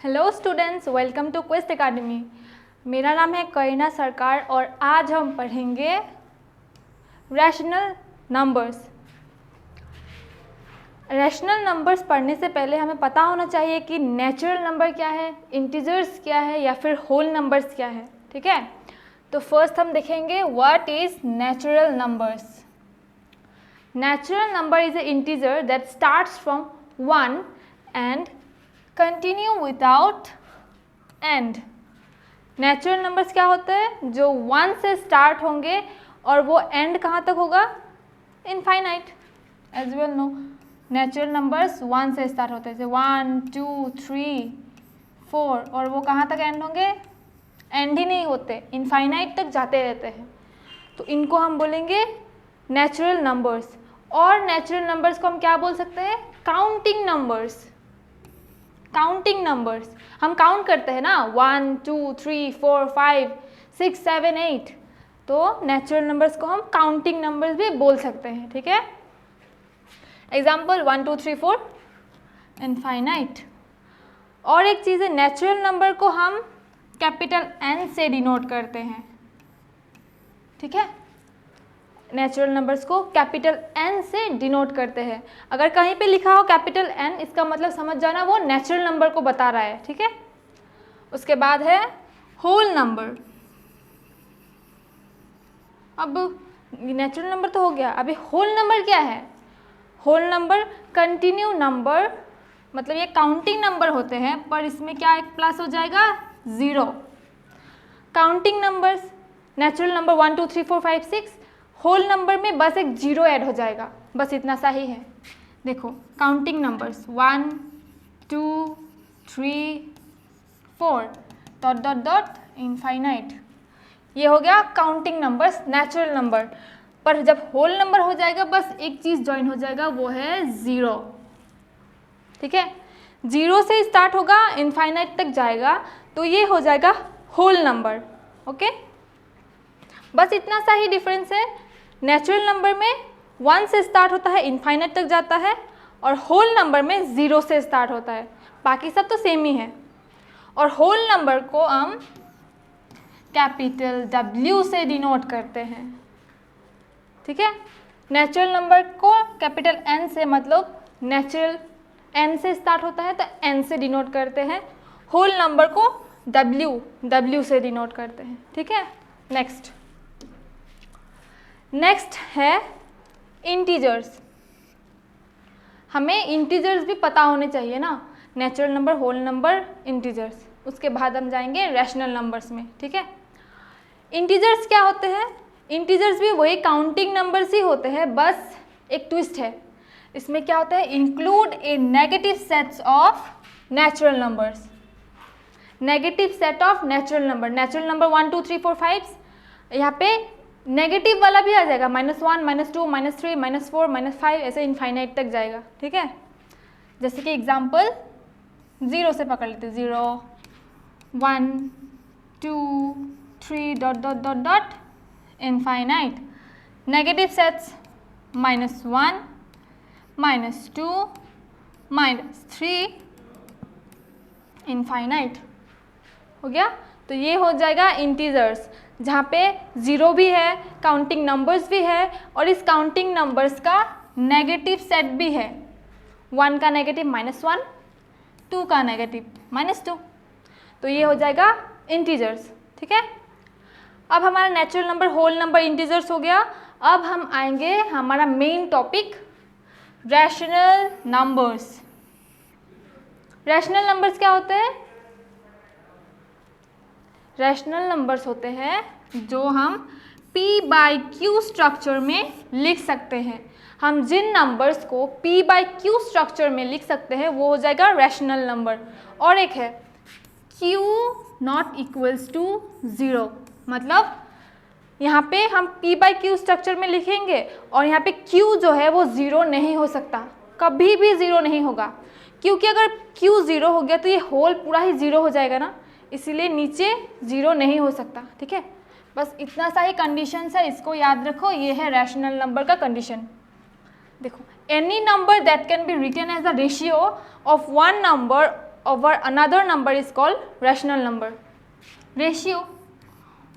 Hello students, welcome to Quest Academy. मेरा नाम है करीना सरकार और आज हम पढ़ेंगे रैशनल नंबर्स। रैशनल नंबर्स पढ़ने से पहले हमें पता होना चाहिए कि नेचुरल नंबर क्या है, इंटीजर्स क्या है या फिर होल नंबर्स क्या है। ठीक है, तो फर्स्ट हम देखेंगे what is natural numbers. Natural number is a integer that starts from 1 and continue without and. Natural numbers क्या होते हैं? जो 1 से स्टार्ट होंगे और वो एंड कहाँ तक होगा? Infinite. As well know natural numbers 1 से स्टार्ट होते हैं, जैसे 1 2 3 4, और वो कहाँ तक एंड होंगे? एंड ही नहीं होते, इनफाइनाइट तक जाते रहते हैं। तो इनको हम बोलेंगे नेचुरल नंबर्स। और नेचुरल नंबर्स को हम क्या बोल सकते हैं? Counting numbers. काउंटिंग नंबर्स, हम काउंट करते हैं ना, 1 2 3 4 5 6 7 8, तो नेचुरल नंबर्स को हम काउंटिंग नंबर्स भी बोल सकते हैं। ठीक है, एग्जाम्पल 1 2 3 4 इनफाइनाइट। और एक चीज़ है, नेचुरल नंबर को हम कैपिटल N से डिनोट करते हैं। ठीक है, नेचुरल नंबर्स को कैपिटल N से डिनोट करते हैं। अगर कहीं पे लिखा हो कैपिटल N, इसका मतलब समझ जाना वो नेचुरल नंबर को बता रहा है। ठीक है, उसके बाद है होल नंबर। अब नेचुरल नंबर तो हो गया, अभी होल नंबर क्या है? होल नंबर कंटिन्यू नंबर, मतलब ये काउंटिंग नंबर होते हैं पर इसमें क्या एक प्लस हो जाएगा? 0। Counting numbers, natural number 1 2 3 4 5 6, whole number में बस एक 0 ऐड हो जाएगा, बस इतना सा ही है। देखो counting numbers 1 2 3 4 dot dot dot infinite, ये हो गया काउंटिंग नंबर्स, नेचुरल नंबर। पर जब होल नंबर हो जाएगा बस एक चीज़ ज्वाइन हो जाएगा, वो है 0। ठीक है, 0 से स्टार्ट होगा, इनफाइनाइट तक जाएगा, तो ये हो जाएगा होल नंबर। ओके, बस इतना सा ही डिफरेंस है। नेचुरल नंबर में 1 से स्टार्ट होता है, इनफाइनाइट तक जाता है, और होल नंबर में 0 से स्टार्ट होता है। बाकी सब तो सेम ही है। और होल नंबर को हम कैपिटल W से डिनोट करते हैं। ठीक है, नेचुरल नंबर को कैपिटल N से, मतलब नेचुरल N से स्टार्ट होता है तो N से डिनोट करते हैं। होल नंबर को W से डिनोट करते हैं। ठीक है, नेक्स्ट है इंटीजर्स। हमें इंटीजर्स भी पता होने चाहिए ना, natural number, whole number, integers. उसके बाद हम जाएंगे रैशनल नंबर्स में। ठीक है, इंटीजर्स क्या होते हैं? इंटीजर्स भी वही काउंटिंग नंबर्स ही होते हैं, बस एक ट्विस्ट है। इसमें क्या होता है? Include A negative sets of natural numbers. Negative set of natural number, natural number 1 2 3 4 5, यहाँ पे नेगेटिव वाला भी आ जाएगा, -1 -2 -3 -4 -5, ऐसे इनफाइनाइट तक जाएगा। ठीक है, जैसे कि एग्जाम्पल 0 से पकड़ लेते, 0 1 2 3 dot dot dot dot infinite. Negative sets -1 -2 -3 infinite हो गया। तो ये हो जाएगा इंटीजर्स, जहाँ पे 0 भी है, काउंटिंग नंबर्स भी है, और इस काउंटिंग नंबर्स का नेगेटिव सेट भी है। 1 का नेगेटिव -1, 2 का नेगेटिव -2, तो ये हो जाएगा इंटीजर्स। ठीक है, अब हमारा natural number, whole number, integers हो गया। अब हम आएंगे हमारा main topic, rational numbers. Rational numbers क्या होते हैं? रैशनल नंबर्स होते हैं जो हम P/Q स्ट्रक्चर में लिख सकते हैं। हम जिन नंबर्स को P/Q स्ट्रक्चर में लिख सकते हैं वो हो जाएगा रैशनल नंबर। और एक है Q नॉट इक्वल्स टू 0, मतलब यहाँ पे हम P/Q स्ट्रक्चर में लिखेंगे और यहाँ पे Q जो है वो 0 नहीं हो सकता, कभी भी 0 नहीं होगा, क्योंकि अगर Q 0 हो गया तो ये होल पूरा ही 0 हो जाएगा ना, इसीलिए नीचे 0 नहीं हो सकता। ठीक है, बस इतना सा ही कंडीशन है, इसको याद रखो, ये है रैशनल नंबर का कंडीशन। देखो, any number that can be written as a ratio of one number over another number is called rational number. Ratio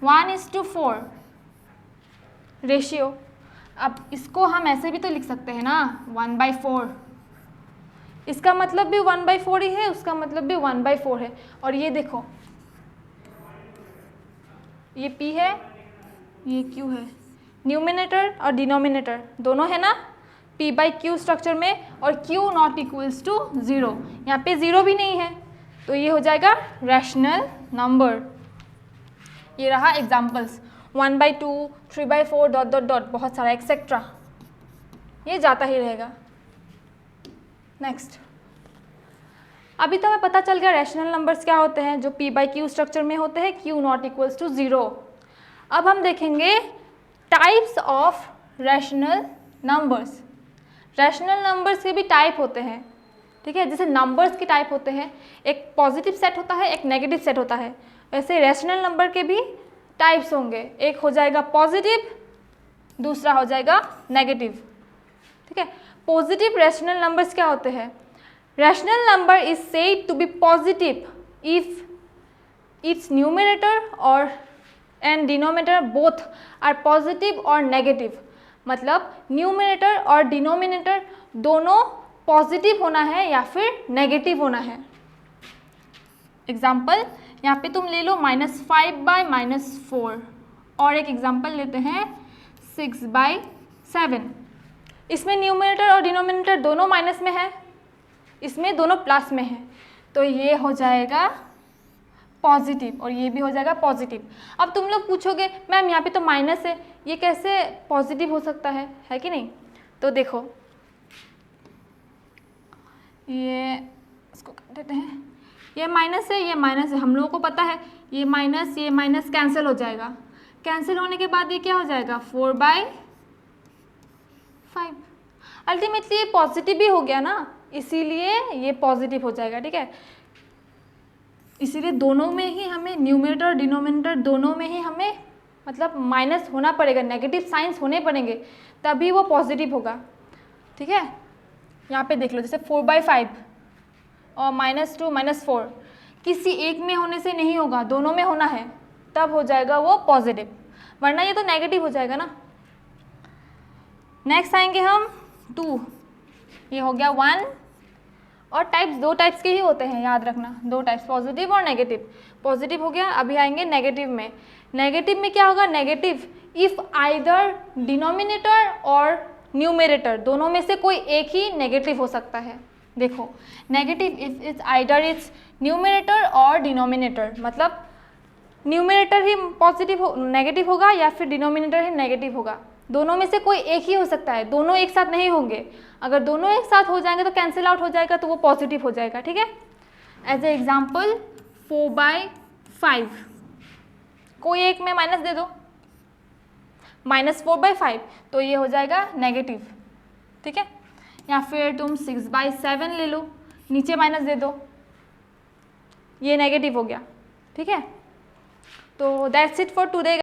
1:4 ratio, अब इसको हम ऐसे भी तो लिख सकते हैं ना 1/4, इसका मतलब भी 1/4 ही है, उसका मतलब भी 1/4 है। और ये देखो ये P है ये Q है, न्यूमिनेटर और डिनोमिनेटर दोनों है ना P/Q स्ट्रक्चर में, और Q नॉट इक्वल्स टू 0, यहाँ पे 0 भी नहीं है, तो ये हो जाएगा रैशनल नंबर। ये रहा एग्जाम्पल्स 1/2, 3/4 डॉट डॉट डॉट, बहुत सारा एक्सेट्रा, ये जाता ही रहेगा। नेक्स्ट, अभी तो हमें पता चल गया रैशनल नंबर्स क्या होते हैं, जो P/Q स्ट्रक्चर में होते हैं, Q नॉट इक्वल्स टू 0। अब हम देखेंगे types of rational numbers. Rational numbers के भी टाइप होते हैं, ठीक है, जैसे नंबर्स के टाइप होते हैं, एक पॉजिटिव सेट होता है, एक नेगेटिव सेट होता है, वैसे रैशनल नंबर के भी टाइप्स होंगे, एक हो जाएगा पॉजिटिव, दूसरा हो जाएगा नेगेटिव, ठीक है। पॉजिटिव रैशनल नंबर्स क्या होते हैं? Rational number is said to be positive if its numerator और and denominator both are positive और नेगेटिव, मतलब न्यूमरेटर और डिनोमिनेटर दोनों पॉजिटिव होना है या फिर नेगेटिव होना है। एग्जाम्पल यहाँ पे तुम ले लो -5/-4, और एक एग्जाम्पल लेते हैं 6/7। इसमें न्यूमरेटर और डिनोमिनेटर दोनों माइनस में है, इसमें दोनों प्लस में है, तो ये हो जाएगा पॉजिटिव और ये भी हो जाएगा पॉजिटिव। अब तुम लोग पूछोगे मैम यहाँ पे तो माइनस है, ये कैसे पॉजिटिव हो सकता है कि नहीं? तो देखो ये इसको कर देते हैं, ये माइनस है, ये माइनस है, हम लोगों को पता है ये माइनस कैंसिल हो जाएगा, कैंसिल होने के बाद ये क्या हो जाएगा 4/5, अल्टीमेटली ये पॉजिटिव भी हो गया ना, इसीलिए ये पॉजिटिव हो जाएगा, ठीक है। इसीलिए दोनों में ही हमें न्यूमरेटर और डिनोमिनेटर दोनों में ही हमें मतलब माइनस होना पड़ेगा, नेगेटिव साइंस होने पड़ेंगे, तभी वो पॉजिटिव होगा, ठीक है। यहाँ पे देख लो जैसे 4/5 और -2 -4 किसी एक में होने से नहीं होगा, दोनों में होना है, तब हो जाएगा वो पॉजिटिव, वरना ये तो नेगेटिव हो जाएगा ना। नेक्स्ट आएंगे हम 2, ये हो गया 1, और टाइप्स दो टाइप्स के ही होते हैं, याद रखना, दो टाइप्स, पॉजिटिव और नेगेटिव। पॉजिटिव हो गया, अभी आएंगे नेगेटिव में। नेगेटिव में क्या होगा? नेगेटिव इफ़ आइदर डिनोमिनेटर और न्यूमरेटर दोनों में से कोई एक ही नेगेटिव हो सकता है। देखो negative if it's either it's numerator और डिनोमिनेटर, मतलब न्यूमरेटर ही पॉजिटिव हो नेगेटिव होगा या फिर डिनोमिनेटर ही नेगेटिव होगा, दोनों में से कोई एक ही हो सकता है, दोनों एक साथ नहीं होंगे। अगर दोनों एक साथ हो जाएंगे तो कैंसिल आउट हो जाएगा, तो वो पॉजिटिव हो जाएगा, ठीक है। एज ए एग्जाम्पल 4/5, कोई एक में माइनस दे दो, -4/5, तो ये हो जाएगा नेगेटिव, ठीक है। या फिर तुम 6/7 ले लो, नीचे माइनस दे दो, ये नेगेटिव हो गया, ठीक है। तो दैट्स इट फॉर टुडे।